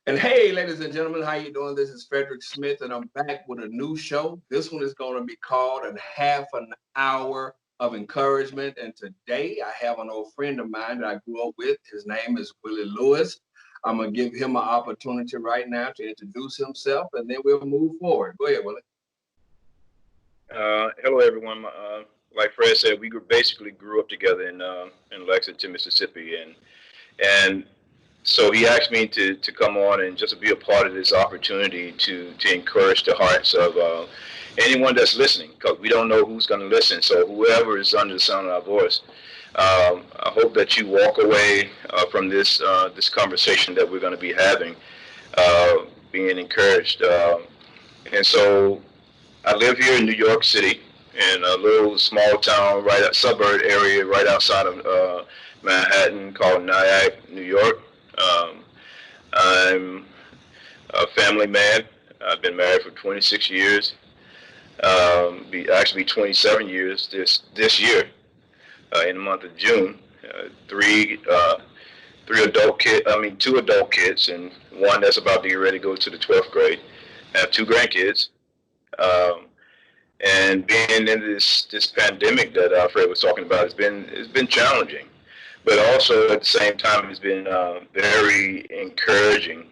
And hey, ladies and gentlemen, how you doing? This is Frederick Smith, and I'm back with a new show. This one is going to be called "A Half an Hour of Encouragement." And today I have an old friend of mine that I grew up with. His name is Willie Lewis. I'm going to give him an opportunity right now to introduce himself, and then we'll move forward. Go ahead, Willie. Hello, everyone. Like Fred said, we basically grew up together in Lexington, Mississippi, and so he asked me to come on and just be a part of this opportunity to encourage the hearts of anyone that's listening, because we don't know who's going to listen. So whoever is under the sound of our voice, I hope that you walk away from this conversation that we're going to be having, being encouraged. And so I live here in New York City, in a little small town, suburb area right outside of Manhattan called Nyack, New York. Um, I'm a family man. I've been married for 26 years. Actually 27 years this year, in the month of June. Three adult kids. I mean, two adult kids, and one that's about to get ready to go to the 12th grade. I have two grandkids. Um, and being in this pandemic that Fred was talking about, it's been challenging, but also at the same time it's been very encouraging.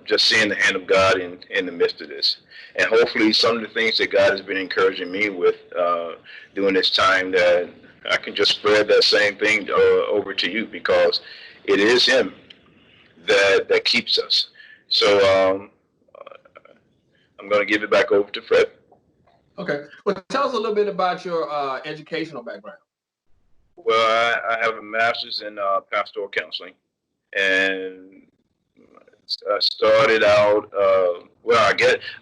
Just seeing the hand of God in the midst of this, and hopefully some of the things that God has been encouraging me with during this time, that I can just spread that same thing over to you, because it is Him that keeps us. So I'm going to give it back over to Fred. Okay. Well, tell us a little bit about your educational background. Well, I have a master's in pastoral counseling, and I started out. Well, I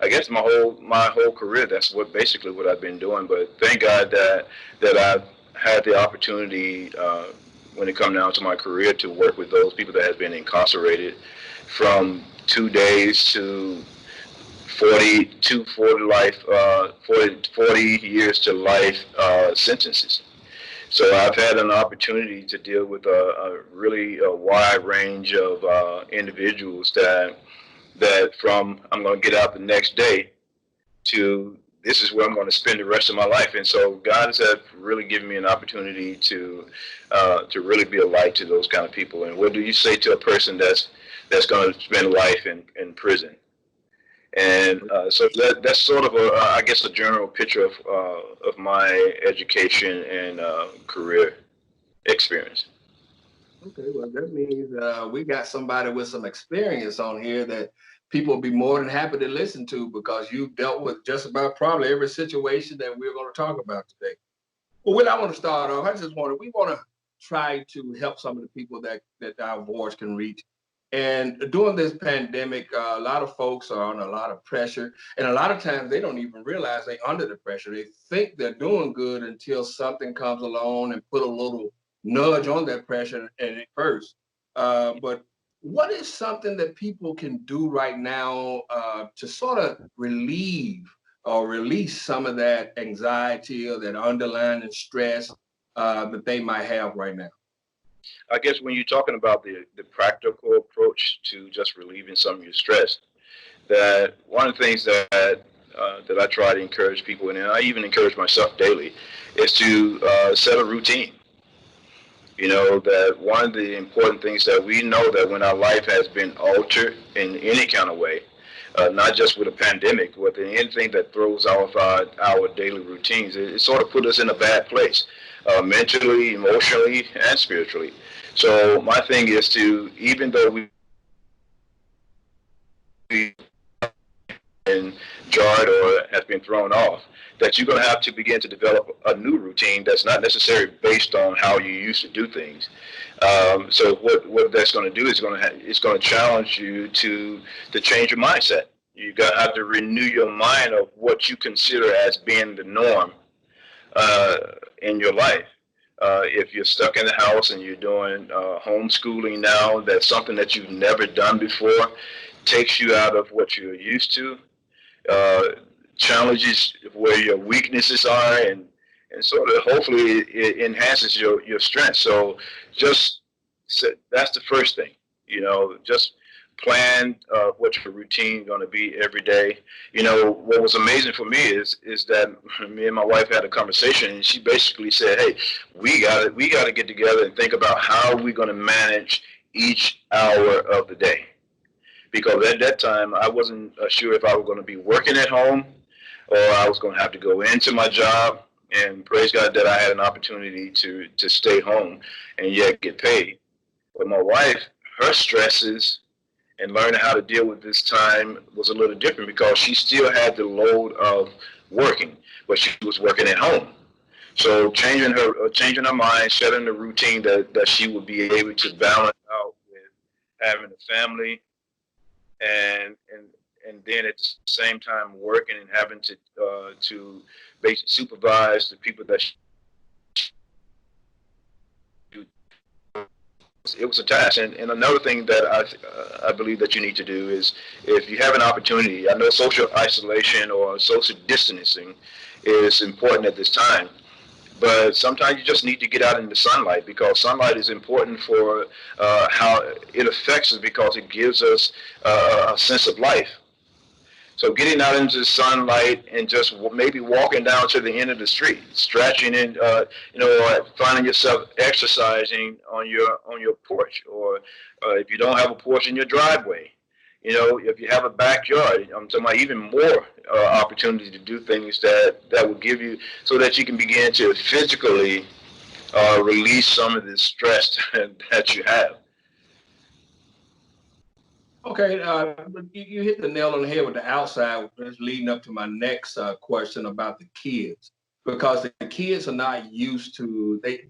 guess my whole career. That's basically what I've been doing. But thank God that I've had the opportunity, when it comes down to my career, to work with those people that have been incarcerated from 2 days to 40 life, 40 years to life sentences. So I've had an opportunity to deal with a really wide range of individuals that from I'm going to get out the next day to this is where I'm going to spend the rest of my life. And so God has really given me an opportunity to really be a light to those kind of people. And what do you say to a person that's going to spend life in prison? And so that's sort of I guess, a general picture of my education and career experience. Okay, well, that means we got somebody with some experience on here that people will be more than happy to listen to, because you've dealt with just about probably every situation that we're going to talk about today. Well, when I want to start off, we want to try to help some of the people that our voice can reach. And during this pandemic, a lot of folks are under a lot of pressure, and a lot of times they don't even realize they're under the pressure. They think they're doing good until something comes along and put a little nudge on that pressure and it bursts. But what is something that people can do right now to sort of relieve or release some of that anxiety or that underlying stress that they might have right now? I guess when you're talking about the practical approach to just relieving some of your stress, that one of the things that I try to encourage people, and I even encourage myself daily, is to set a routine. You know, that one of the important things that we know, that when our life has been altered in any kind of way, not just with a pandemic, with anything that throws off our daily routines, it sort of put us in a bad place, mentally, emotionally, and spiritually. So my thing is to, even though we been jarred or has been thrown off, that you're going to have to begin to develop a new routine that's not necessarily based on how you used to do things. So what that's going to do is it's going to challenge you to change your mindset. You got to have to renew your mind of what you consider as being the norm uh, in your life. If you're stuck in the house and you're doing homeschooling now, that's something that you've never done before, takes you out of what you're used to, uh, challenges where your weaknesses are, and sort of hopefully it enhances your strength. So just that's the first thing, just plan what your routine is going to be every day. You know, what was amazing for me is that me and my wife had a conversation, and she basically said, "Hey, we got to get together and think about how we're going to manage each hour of the day." Because at that time, I wasn't sure if I was going to be working at home or I was going to have to go into my job. And praise God that I had an opportunity to stay home and yet get paid. But my wife, her stresses and learning how to deal with this time was a little different because she still had the load of working, but she was working at home. So changing her mind, setting the routine that she would be able to balance out with having a family and then at the same time working and having to basically supervise the people that she, it was a task. And another thing that I believe that you need to do is if you have an opportunity, I know social isolation or social distancing is important at this time, but sometimes you just need to get out in the sunlight because sunlight is important for how it affects us because it gives us a sense of life. So getting out into the sunlight and just maybe walking down to the end of the street, stretching and finding yourself exercising on your porch, or if you don't have a porch in your driveway, you know, if you have a backyard, I'm talking about even more opportunity to do things that will give you so that you can begin to physically release some of the stress that you have. Okay, you hit the nail on the head with the outside. That's leading up to my next question about the kids, because the kids are not used to they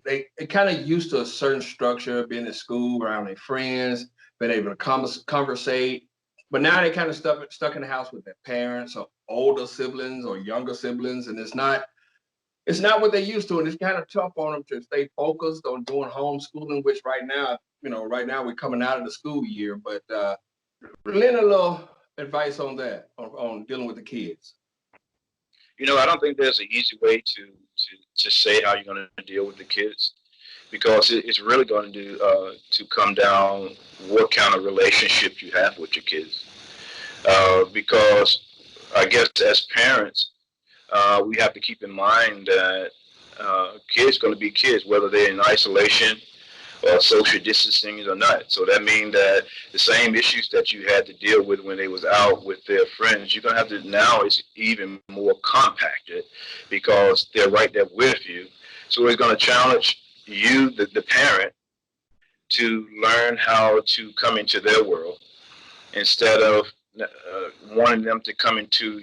kind of used to a certain structure, being at school around their friends, being able to conversate. But now they kind of stuck in the house with their parents or older siblings or younger siblings, and it's not what they used to, and it's kind of tough on them to stay focused on doing homeschooling, which right now we're coming out of the school year, but lend a little advice on that, on dealing with the kids. You know, I don't think there's an easy way to say how you're going to deal with the kids because it's really going to come down what kind of relationship you have with your kids. Because I guess as parents, we have to keep in mind that kids going to be kids, whether they're in isolation social distancing or not. So that means that the same issues that you had to deal with when they was out with their friends, you're gonna have to now it's even more compacted because they're right there with you. So it's gonna challenge you, the parent, to learn how to come into their world instead of wanting them to come into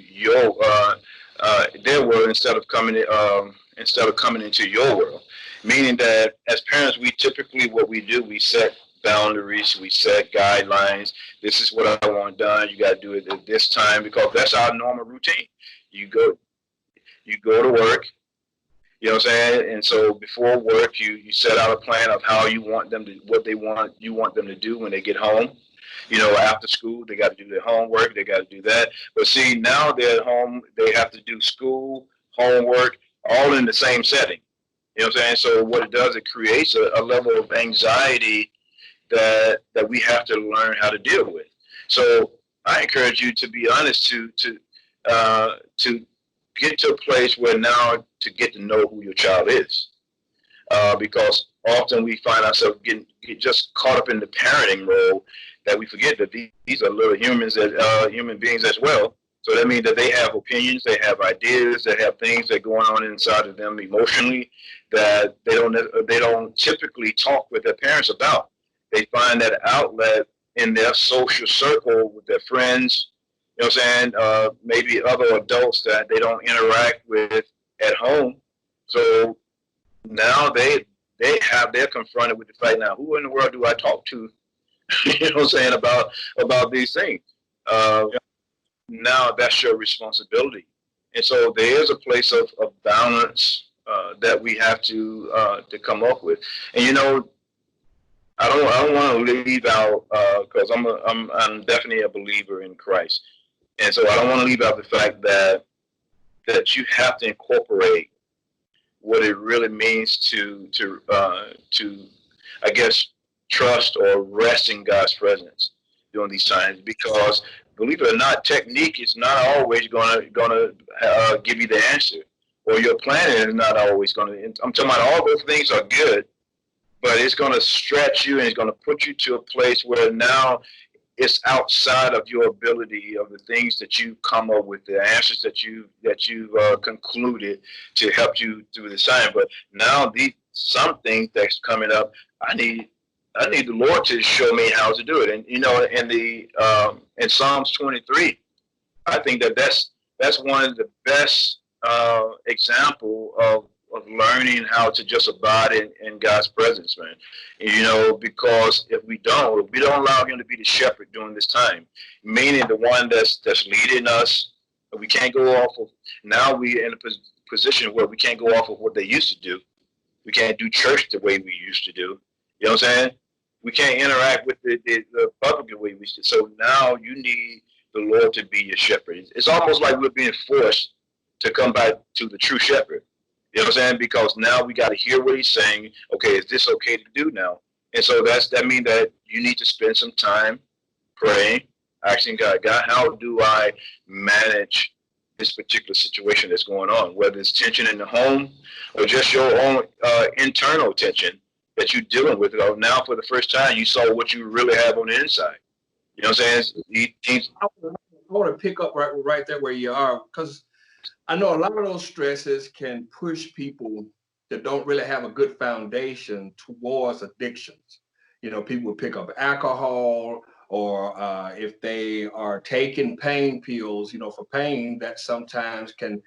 their world instead of coming into your world. Meaning that as parents, we typically what we do we set boundaries, we set guidelines. This is what I want done. You got to do it at this time because that's our normal routine. You go you go to work. You know what I'm saying? And so before work, you set out a plan of how you want them to, what they want, you want them to do when they get home. You know, after school, they got to do their homework, they got to do that. But see, now they're at home, they have to do school, homework, all in the same setting. You know what I'm saying? So what it does, it creates a level of anxiety that we have to learn how to deal with. So I encourage you to be honest to get to a place where now to get to know who your child is, because often we find ourselves get just caught up in the parenting role that we forget that these are little humans, human beings as well. So that means that they have opinions, they have ideas, they have things that are going on inside of them emotionally that they don't typically talk with their parents about. They find that outlet in their social circle with their friends. You know what I'm saying? Maybe other adults that they don't interact with at home. So now they're confronted with the fact now who in the world do I talk to? You know what I'm saying about these things. Uh, Now that's your responsibility, and so there is a place of balance that we have to come up with. And you know, I don't want to leave out because I'm definitely a believer in Christ, and so I don't want to leave out the fact that you have to incorporate what it really means to I guess trust or rest in God's presence. during these times, because believe it or not, technique is not always gonna give you the answer, or your planning is not always gonna. I'm talking about all those things are good, but it's gonna stretch you and it's gonna put you to a place where now it's outside of your ability of the things that you come up with, the answers that you concluded to help you through the sign. But now these some things that's coming up, I need the Lord to show me how to do it. And in the in Psalms 23, I think that's one of the best example of learning how to just abide in God's presence, man. Because if we don't allow Him to be the shepherd during this time, meaning the one that's leading us, we can't go off of. Now we in a position where we can't go off of what they used to do. We can't do church the way we used to do. You know what I'm saying? We can't interact with the public the way we used to. So now you need the Lord to be your shepherd. It's almost like we're being forced to come back to the true shepherd. You know what I'm saying? Because now we got to hear what He's saying. Okay, is this okay to do now? And so that means that you need to spend some time praying, asking God, how do I manage this particular situation that's going on? Whether it's tension in the home or just your own internal tension that you're dealing with. Now, for the first time, you saw what you really have on the inside. You know what I'm saying? I want to pick up right there where you are, because I know a lot of those stresses can push people that don't really have a good foundation towards addictions. People pick up alcohol, or if they are taking pain pills, for pain, that sometimes can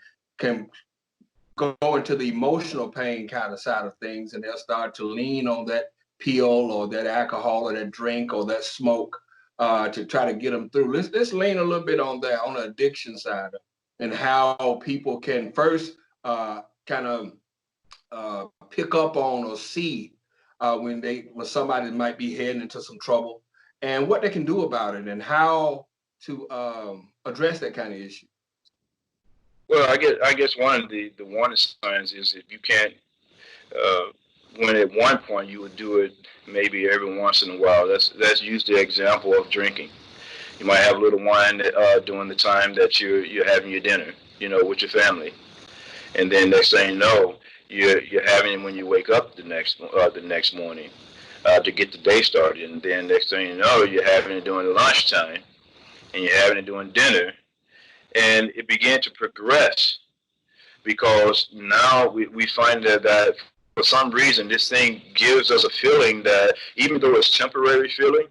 go into the emotional pain kind of side of things, and they'll start to lean on that pill or that alcohol or that drink or that smoke to try to get them through. Let's lean a little bit on that, on the addiction side, and how people can first kind of pick up on or see when somebody might be heading into some trouble, and what they can do about it, and how to address that kind of issue. Well, I guess one of the warning signs is if you can't, when at one point you would do it maybe every once in a while. That's used the example of drinking. You might have a little wine during the time that you're having your dinner, with your family, and then next thing you know, you're having it when you wake up the next morning to get the day started, and then next thing you know, you're having it during lunchtime, and you're having it during dinner, and it began to progress because now we find that for some reason this thing gives us a feeling that even though it's temporary feeling,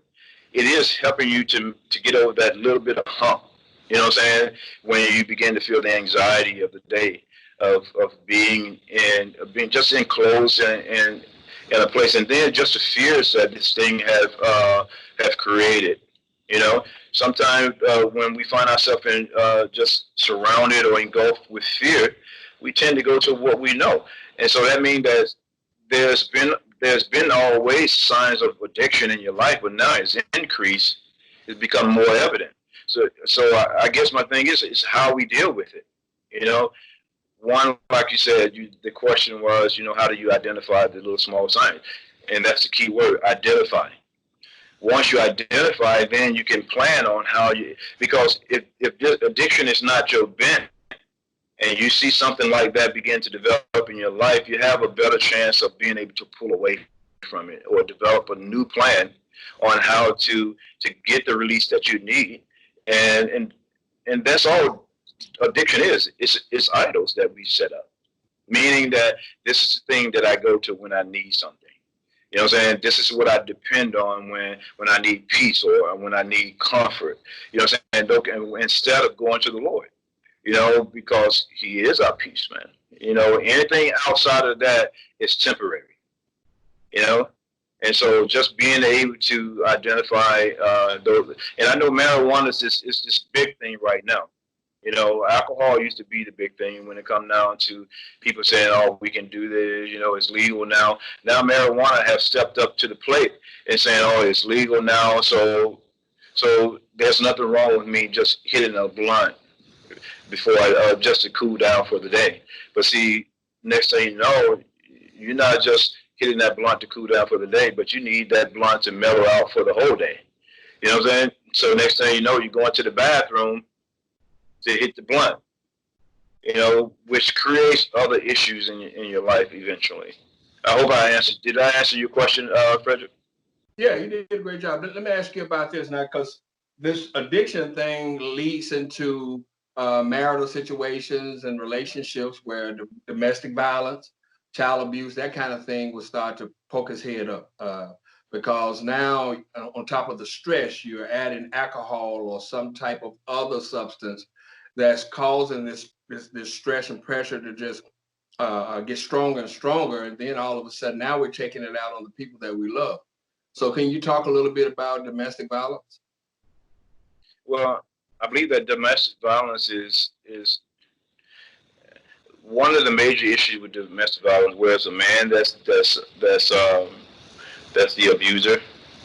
it is helping you to get over that little bit of hump. You know what I'm saying? When you begin to feel the anxiety of the day of being just enclosed in a place, and then just the fears that this thing have created. Sometimes when we find ourselves in just surrounded or engulfed with fear, we tend to go to what we know, and so that means that there's been always signs of addiction in your life, but now it's increased. It's become more evident. So I guess my thing is how we deal with it. One, like you said, the question was, how do you identify the little small signs? And that's the key word, identify. Once you identify, then you can plan on how because if addiction is not your bent, and you see something like that begin to develop in your life, you have a better chance of being able to pull away from it or develop a new plan on how to get the release that you need. And that's all addiction is. It's idols that we set up, meaning that this is the thing that I go to when I need something. You know what I'm saying? This is what I depend on when I need peace or when I need comfort. You know what I'm saying? And instead of going to the Lord, because He is our peace, man. Anything outside of that is temporary. And so just being able to identify those, and I know marijuana is this big thing right now. Alcohol used to be the big thing when it comes down to people saying, "Oh, we can do this," it's legal now. Now marijuana have stepped up to the plate and saying, "Oh, it's legal now, so there's nothing wrong with me just hitting a blunt before just to cool down for the day." But see, next thing you know, you're not just hitting that blunt to cool down for the day, but you need that blunt to mellow out for the whole day. You know what I'm saying? So next thing you know, you go into the bathroom to hit the blunt, which creates other issues in your life eventually. I hope I answered. Did I answer your question, Frederick? Yeah, you did a great job. Let me ask you about this now, because this addiction thing leads into marital situations and relationships where domestic violence, child abuse, that kind of thing will start to poke its head up. Because now, on top of the stress, you're adding alcohol or some type of other substance that's causing this stress and pressure to just get stronger and stronger. And then all of a sudden, now we're taking it out on the people that we love. So can you talk a little bit about domestic violence? Well, I believe that domestic violence is one of the major issues with domestic violence, where it's a man that's the abuser,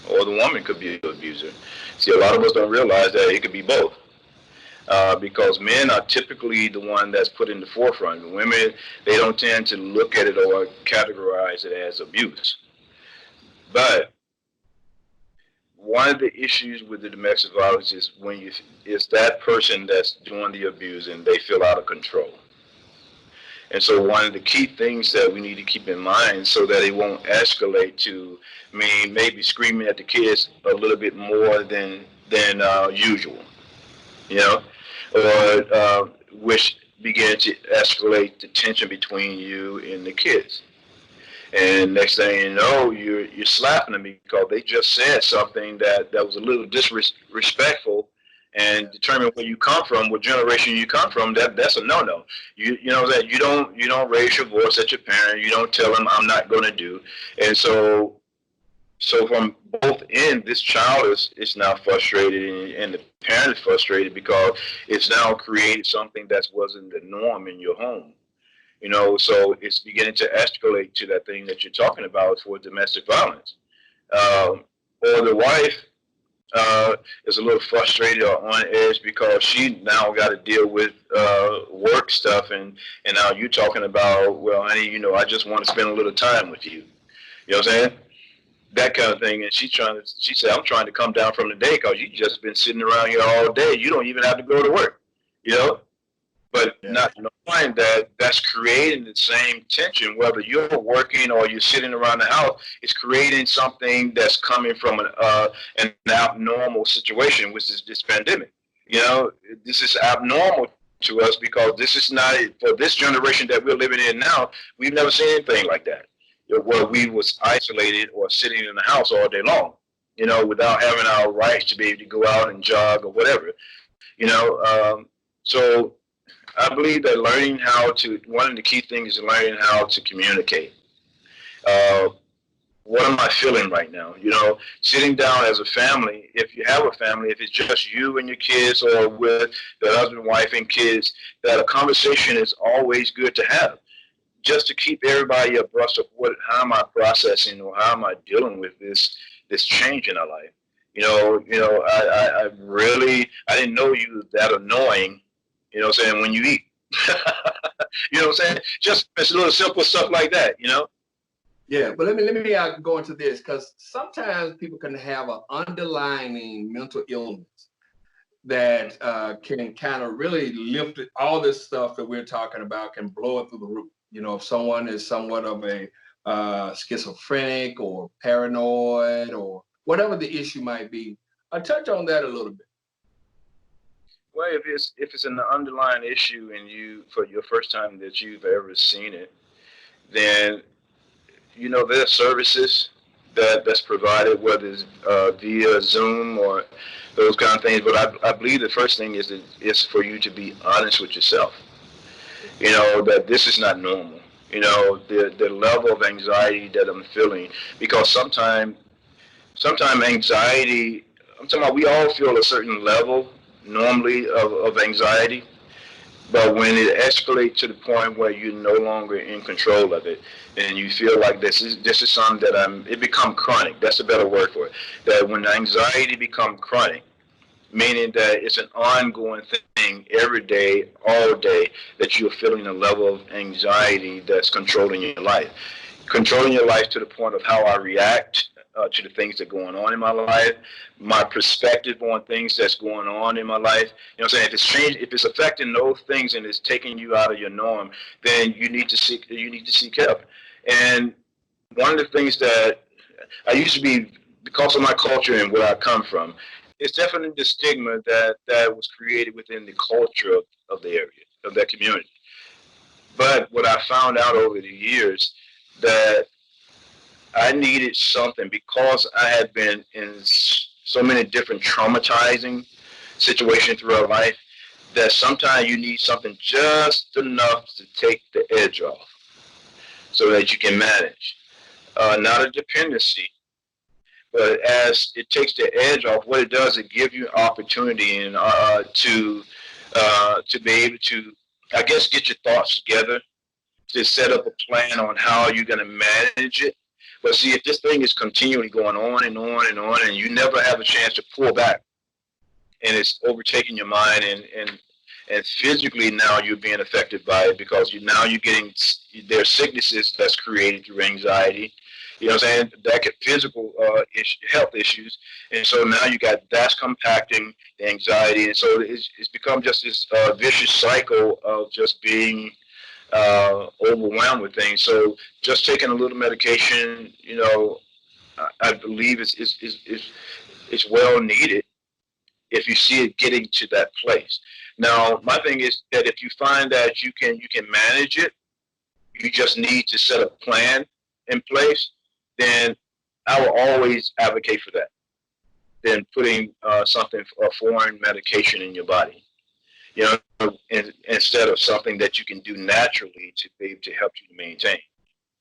or the woman could be the abuser. See, a lot of us don't realize that it could be both. Because men are typically the one that's put in the forefront. Women, they don't tend to look at it or categorize it as abuse. But one of the issues with the domestic violence is it's that person that's doing the abuse and they feel out of control. And so one of the key things that we need to keep in mind so that it won't escalate to maybe screaming at the kids a little bit more than usual, you know, or which begin to escalate the tension between you and the kids. And next thing you know, you're slapping them because they just said something that was a little disrespectful, and determine where you come from, what generation you come from. That's a no-no. You know that you don't raise your voice at your parent. You don't tell them I'm not going to do. And so from both ends, this child is now frustrated, and the parent is frustrated because it's now created something that wasn't the norm in your home. So it's beginning to escalate to that thing that you're talking about for domestic violence. Or the wife is a little frustrated or on edge because she now got to deal with work stuff, and now you're talking about, well, honey, I just want to spend a little time with you. You know what I'm saying? That kind of thing. And she said, I'm trying to come down from the day because you just been sitting around here all day. You don't even have to go to work, but not knowing that that's creating the same tension, whether you're working or you're sitting around the house, it's creating something that's coming from an abnormal situation, which is this pandemic. This is abnormal to us because this is not, for this generation that we're living in now, we've never seen anything like that, where we was isolated or sitting in the house all day long, without having our rights to be able to go out and jog or whatever, so I believe that one of the key things is learning how to communicate. What am I feeling right now? Sitting down as a family, if you have a family, if it's just you and your kids or with the husband, wife, and kids, that a conversation is always good to have, just to keep everybody abreast of how am I processing or how am I dealing with this change in our life. I didn't know you were that annoying, what I'm saying, when you eat. You know what I'm saying? Just it's a little simple stuff like that, Yeah, but let me go into this, because sometimes people can have an underlying mental illness that can kind of really lift it. All this stuff that we're talking about can blow it through the roof. If someone is somewhat of a schizophrenic or paranoid or whatever the issue might be, I'll touch on that a little bit. Well, if it's an underlying issue and for your first time that you've ever seen it, then there are services that's provided, whether it's via Zoom or those kind of things. But I believe the first thing is for you to be honest with yourself. That this is not normal. The level of anxiety that I'm feeling, because sometimes anxiety, I'm talking about, we all feel a certain level normally of anxiety, but when it escalates to the point where you're no longer in control of it, and you feel like this is something that it become chronic. That's a better word for it. That when anxiety become chronic, meaning that it's an ongoing thing every day, all day, that you're feeling a level of anxiety that's controlling your life to the point of how I react to the things that are going on in my life, my perspective on things that's going on in my life. You know what I'm saying? If it's changed, if it's affecting those things and it's taking you out of your norm, then you need to seek help. And one of the things that I used to be, because of my culture and where I come from, it's definitely the stigma that was created within the culture of the area, of that community. But what I found out over the years, that I needed something, because I had been in so many different traumatizing situations throughout life, that sometimes you need something just enough to take the edge off so that you can manage. Not a dependency, but as it takes the edge off, what it does, it gives you opportunity and to be able to, I guess, get your thoughts together, to set up a plan on how you're going to manage it. But see, if this thing is continually going on and on and on, and you never have a chance to pull back, and it's overtaking your mind, and physically now you're being affected by it, because now you're getting, there's sicknesses that's created through anxiety. You know what I'm saying? That get physical health issues. And so now you got that's compacting the anxiety. And so it's become just this vicious cycle of just being overwhelmed with things. So just taking a little medication, you know, I believe it's well needed if you see it getting to that place. Now, my thing is that if you find that you can manage it, you just need to set a plan in place, then I will always advocate for that than putting something, a foreign medication in your body. You know, instead of something that you can do naturally to be able to help you to maintain.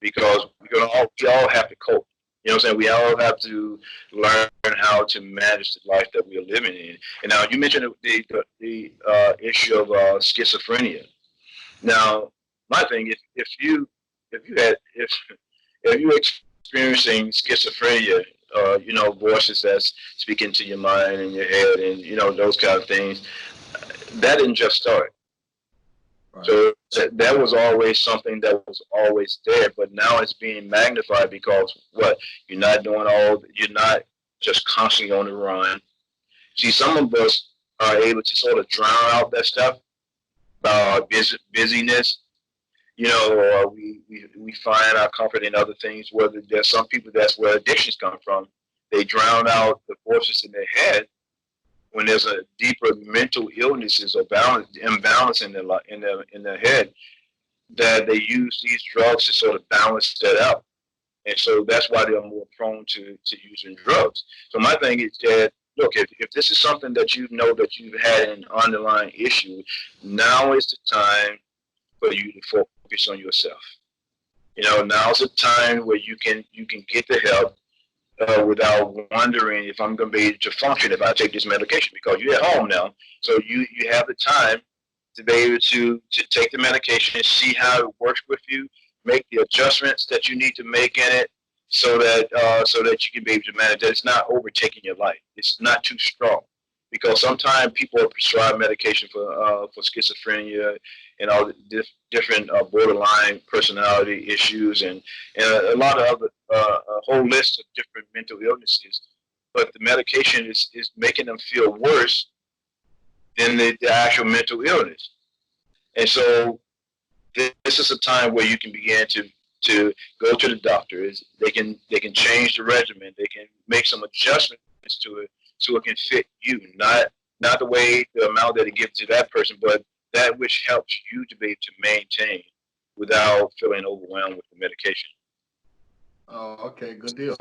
Because we all have to cope. You know what I'm saying? We all have to learn how to manage the life that we are living in. And now you mentioned the issue of schizophrenia. Now, my thing is, if you experiencing schizophrenia, you know, voices that's speaking to your mind and your head, and you know those kind of things, that didn't just start. Right. So that was always something that was always there, but now it's being magnified because what? You're not just constantly on the run. See, some of us are able to sort of drown out that stuff by our busyness. You know, or we find our comfort in other things. Whether there's some people, that's where addictions come from. They drown out the voices in their head when there's a deeper mental illnesses or imbalance in their head, that they use these drugs to sort of balance that out. And so that's why they're more prone to using drugs. So my thing is that, look, if this is something that you know that you've had an underlying issue, now is the time for you to focus on yourself. You know, now's the time where you can get the help without wondering if I'm going to be able to function if I take this medication, because you're at home now. So you have the time to be able to take the medication and see how it works with you, make the adjustments that you need to make in it, so that you can be able to manage that. It's not overtaking your life. It's not too strong, because sometimes people are prescribed medication for schizophrenia and all the different borderline personality issues, and a lot of other a whole list of different mental illnesses. But the medication is making them feel worse than the actual mental illness. And so this is a time where you can begin to go to the doctor. They can change the regimen. They can make some adjustments to it so it can fit you, not the way, the amount that it gives to that person, but that which helps you to be able to maintain without feeling overwhelmed with the medication. Oh, okay, good deal.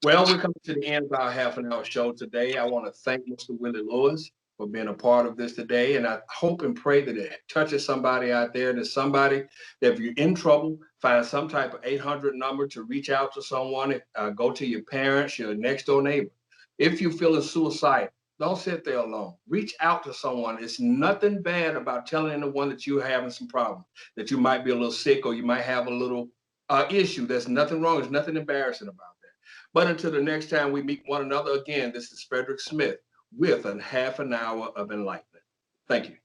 Well, we're coming to the end of our half-an-hour show today. I want to thank Mr. Willie Lewis for being a part of this today, and I hope and pray that it touches somebody out there. There's somebody that, if you're in trouble, find some type of 800 number to reach out to someone. Go to your parents, your next door neighbor. If you're feeling suicidal, don't sit there alone. Reach out to someone. It's nothing bad about telling anyone that you're having some problems, that you might be a little sick or you might have a little issue. There's nothing wrong. There's nothing embarrassing about that. But until the next time we meet one another again, this is Frederick Smith with a half an hour of enlightenment. Thank you.